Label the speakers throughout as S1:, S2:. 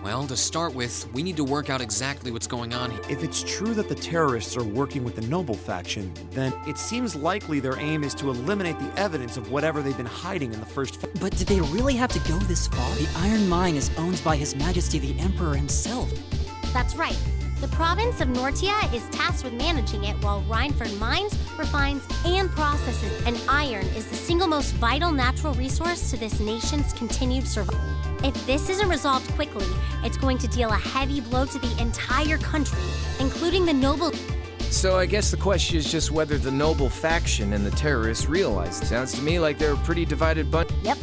S1: Well, to start with, we need to work out exactly what's going on here.
S2: If it's true that the terrorists are working with the Noble faction, then it seems likely their aim is to eliminate the evidence of whatever they've been hiding in the first.
S3: But did they really have to go this far? The Iron Mine is owned by His Majesty the Emperor himself.
S4: That's right. The province of Nortia is tasked with managing it, while Rhineford mines, refines, and processes. And iron is the single most vital natural resource to this nation's continued survival. If this isn't resolved quickly, it's going to deal a heavy blow to the entire country, including the noble.
S5: So I guess the question is just whether the Noble faction and the terrorists realize it. Sounds to me like they're a pretty divided bunch.
S6: Yep.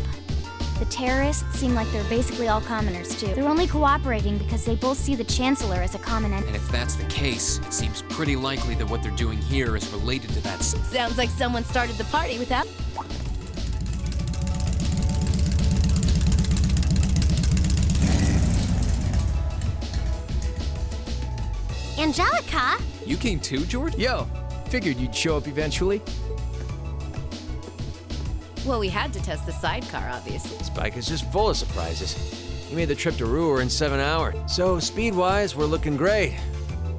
S6: The terrorists seem like they're basically all commoners, too. They're only cooperating because they both see the Chancellor as a common enemy.
S1: And if that's the case, it seems pretty likely that what they're doing here is related to that.
S7: Sounds like someone started the party without...
S4: Angelica?
S1: You came too, George?
S5: Yo, figured you'd show up eventually.
S7: Well, we had to test the sidecar, obviously.
S5: Spike is just full of surprises. He made the trip to Ruhr in 7 hours. So, speed-wise, we're looking great.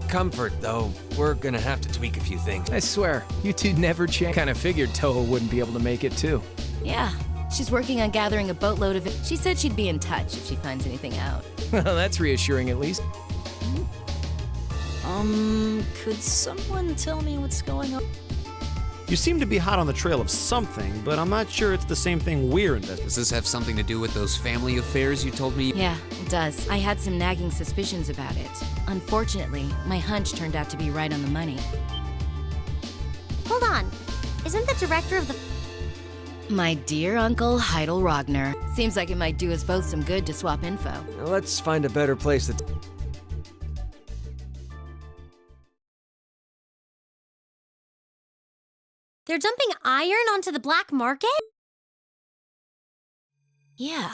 S5: Comfort, though, we're gonna have to tweak a few things. I swear, you two never change. Kinda figured Toho wouldn't be able to make it, too.
S7: Yeah, she's working on gathering a boatload of it. She said she'd be in touch if she finds anything out.
S5: Well, that's reassuring at least.
S3: Could someone tell me what's going on?
S2: You seem to be hot on the trail of something, but I'm not sure it's the same thing we're investigating.
S1: Does this have something to do with those family affairs you told me?
S7: Yeah, it does. I had some nagging suspicions about it. Unfortunately, my hunch turned out to be right on the money.
S4: Hold on. Isn't the director of the...
S7: My dear Uncle Heidel Rogner. Seems like it might do us both some good to swap info.
S5: Now, let's find a better place to...
S4: They're dumping iron onto the black market?
S7: Yeah.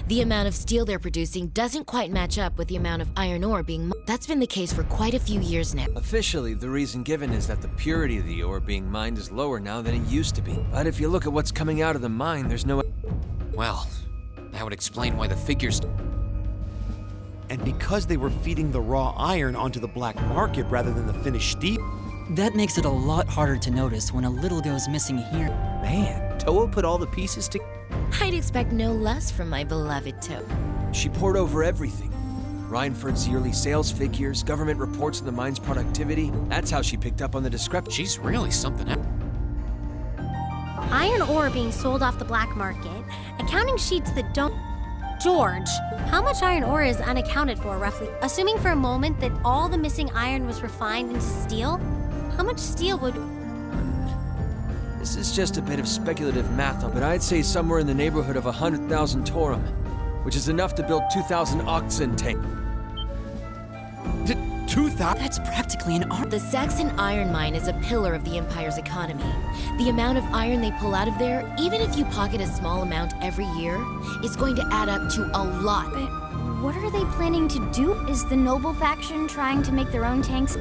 S7: The amount of steel they're producing doesn't quite match up with the amount of iron ore being... That's been the case for quite a few years now.
S8: Officially, the reason given is that the purity of the ore being mined is lower now than it used to be. But if you look at what's coming out of the mine, there's no...
S1: Well, that would explain why the figures...
S2: And because they were feeding the raw iron onto the black market rather than the finished steel...
S3: That makes it a lot harder to notice when a little goes missing here.
S8: Man, Toho put all the pieces together.
S7: I'd expect no less from my beloved Toe.
S8: She poured over everything. Rhineford's yearly sales figures, government reports on the mine's productivity. That's how she picked up on the discrepancy.
S1: She's really something else.
S4: Iron ore being sold off the black market, accounting sheets that don't... George, how much iron ore is unaccounted for, roughly? Assuming for a moment that all the missing iron was refined into steel, how much steel would...
S8: This is just a bit of speculative math, but I'd say somewhere in the neighborhood of 100,000 Torum, which is enough to build 2,000 oxen tank.
S2: 2,000?
S3: That's practically an arm.
S7: The Saxon iron mine is a pillar of the Empire's economy. The amount of iron they pull out of there, even if you pocket a small amount every year, is going to add up to a lot.
S6: But what are they planning to do? Is the Noble faction trying to make their own tanks?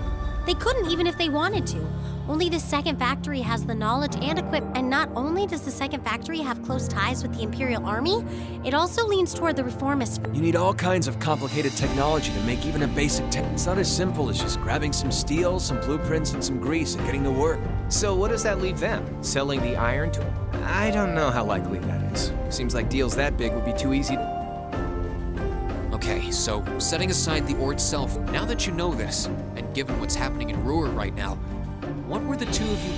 S4: They couldn't even if they wanted to. Only the second factory has the knowledge and equipment. And not only does the second factory have close ties with the Imperial Army, it also leans toward the reformist.
S8: You need all kinds of complicated technology to make even a basic tank. It's not as simple as just grabbing some steel, some blueprints, and some grease and getting to work.
S5: So what does that leave them? Selling the iron to... I don't know how likely that is. Seems like deals that big would be too easy.
S1: Okay, so setting aside the ore itself, now that you know this, and given what's happening in Ruhr right now, what were the two of you...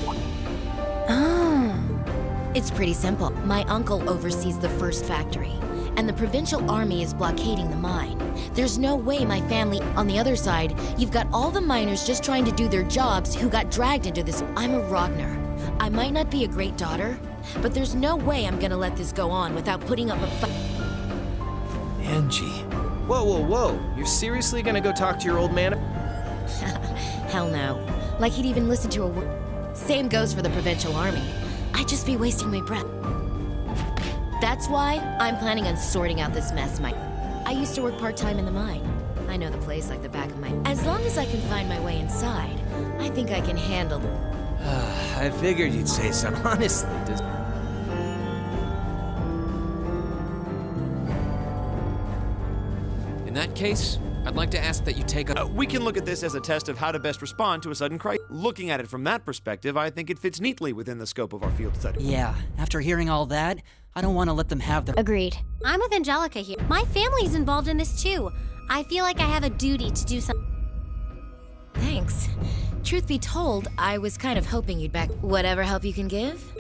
S7: Oh. It's pretty simple. My uncle oversees the first factory, and the provincial army is blockading the mine. There's no way my family... On the other side, you've got all the miners just trying to do their jobs who got dragged into this. I'm a Rogner. I might not be a great daughter, but there's no way I'm gonna let this go on without putting up a fight.
S8: Angie.
S5: Whoa, whoa, whoa. You're seriously gonna go talk to your old man?
S7: Hell no. Like he'd even listen to a word. Same goes for the provincial army. I'd just be wasting my breath. That's why I'm planning on sorting out this mess, Mike. I used to work part-time in the mine. I know the place like the back of my... As long as I can find my way inside, I think I can handle...
S8: I figured you'd say something. Honestly, does...
S1: In that case, I'd like to ask that you take a...
S2: We can look at this as a test of how to best respond to a sudden crisis. Looking at it from that perspective, I think it fits neatly within the scope of our field study.
S3: Yeah, after hearing all that, I don't want to let them have their.
S6: Agreed.
S4: I'm with Angelica here. My family's involved in this too. I feel like I have a duty to do something.
S7: Thanks. Truth be told, I was kind of hoping you'd back whatever help you can give.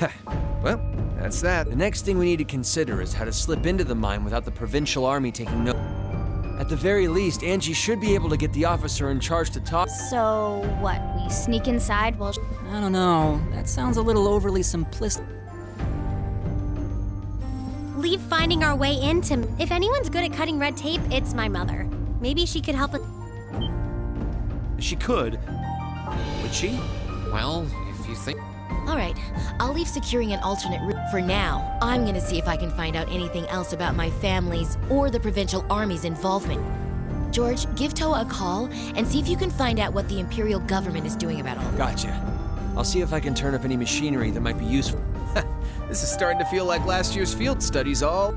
S5: Well, that's that. The next thing we need to consider is how to slip into the mine without the provincial army taking no... At the very least, Angie should be able to get the officer in charge to talk.
S6: So, what? We sneak inside while.
S3: I don't know. That sounds a little overly simplistic.
S4: Leave finding our way into. If anyone's good at cutting red tape, it's my mother. Maybe she could help with.
S2: She could. Would she?
S1: Well, if you think...
S7: All right, I'll leave securing an alternate route. For now, I'm gonna see if I can find out anything else about my family's or the provincial army's involvement. George, give Toa a call and see if you can find out what the Imperial government is doing about all this.
S5: Gotcha. I'll see if I can turn up any machinery that might be useful. This is starting to feel like last year's field studies all...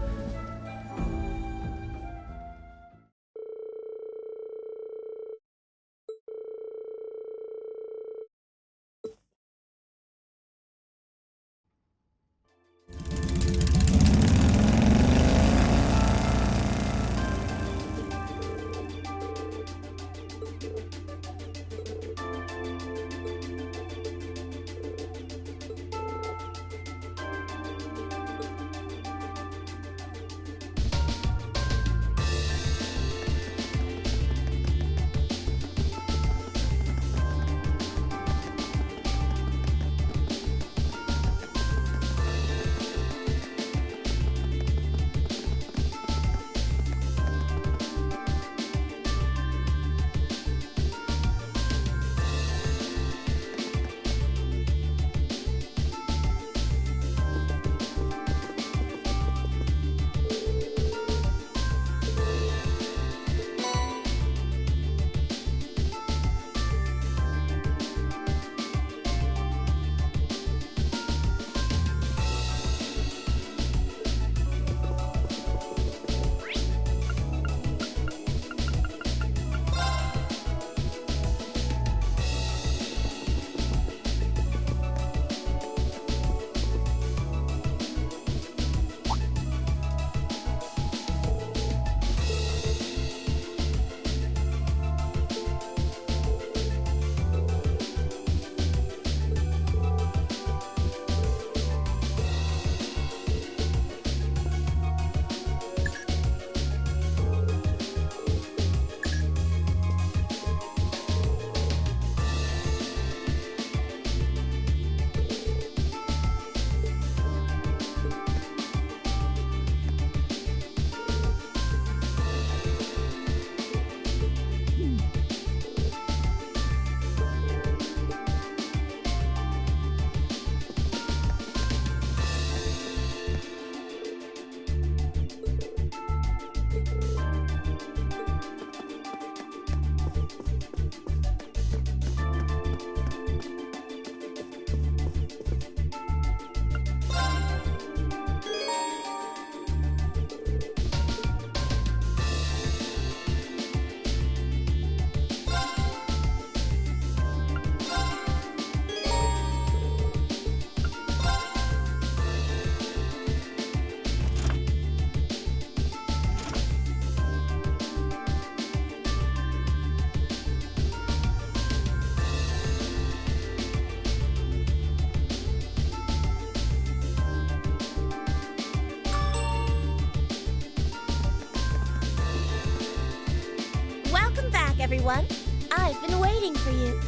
S9: everyone. I've been waiting for you.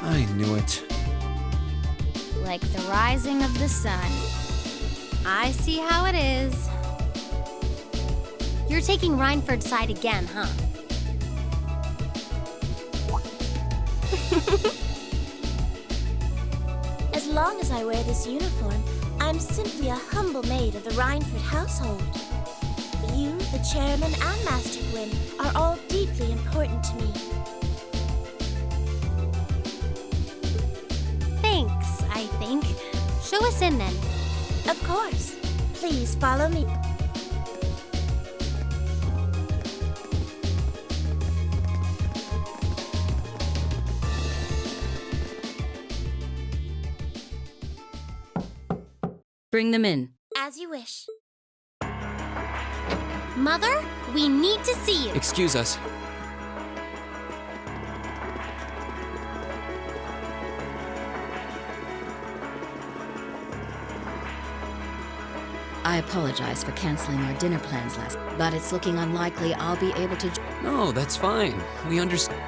S2: I knew it.
S6: Like the rising of the sun.
S4: I see how it is. You're taking Reinford's side again, huh?
S9: As long as I wear this uniform, I'm simply a humble maid of the Reinford household. You, the chairman, and Master Gwyn are all deeply important to me.
S4: Thanks, I think. Show us in then.
S9: Of course. Please follow me.
S3: Bring them in.
S9: As you wish.
S4: Mother, we need to see you.
S1: Excuse us.
S10: I apologize for canceling our dinner plans but it's looking unlikely I'll be able to.
S1: No, that's fine. We understand.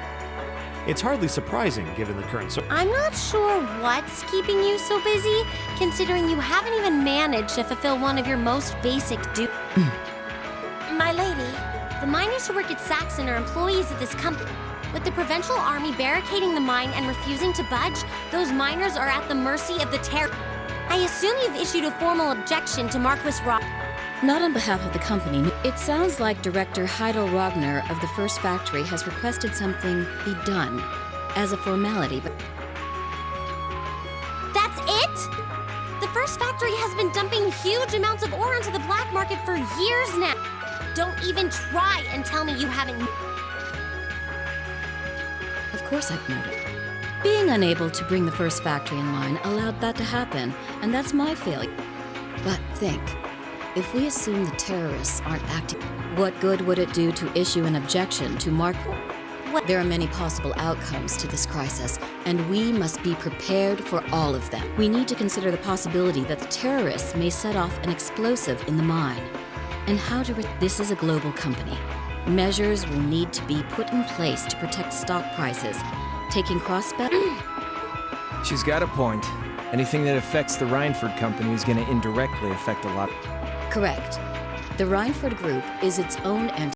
S2: It's hardly surprising given the current
S4: I'm not sure what's keeping you so busy, considering you haven't even managed to fulfill one of your most basic duties.
S9: My lady,
S4: The miners who work at Saxon are employees of this company. With the Provincial Army barricading the mine and refusing to budge, those miners are at the mercy of the terror. I assume you've issued a formal objection to Marquis Rock.
S10: Not on behalf of the company. It sounds like Director Heidel Rogner of the First Factory has requested something be done as a formality, but
S4: That's it? The First Factory has been dumping huge amounts of ore into the black market for years now. Don't even try and tell me you haven't.
S10: of course I've noted. Being unable to bring the First Factory in line allowed that to happen, and that's my failure. But think, if we assume the terrorists aren't acting, what good would it do to issue an objection to There are many possible outcomes to this crisis, and we must be prepared for all of them. We need to consider the possibility that the terrorists may set off an explosive in the mine. And how to this is a global company. Measures will need to be put in place to protect stock prices. Taking
S5: She's got a point. Anything that affects the Rhineford Company is going to indirectly affect a lot.
S10: Correct. The Rhineford Group is its own entity.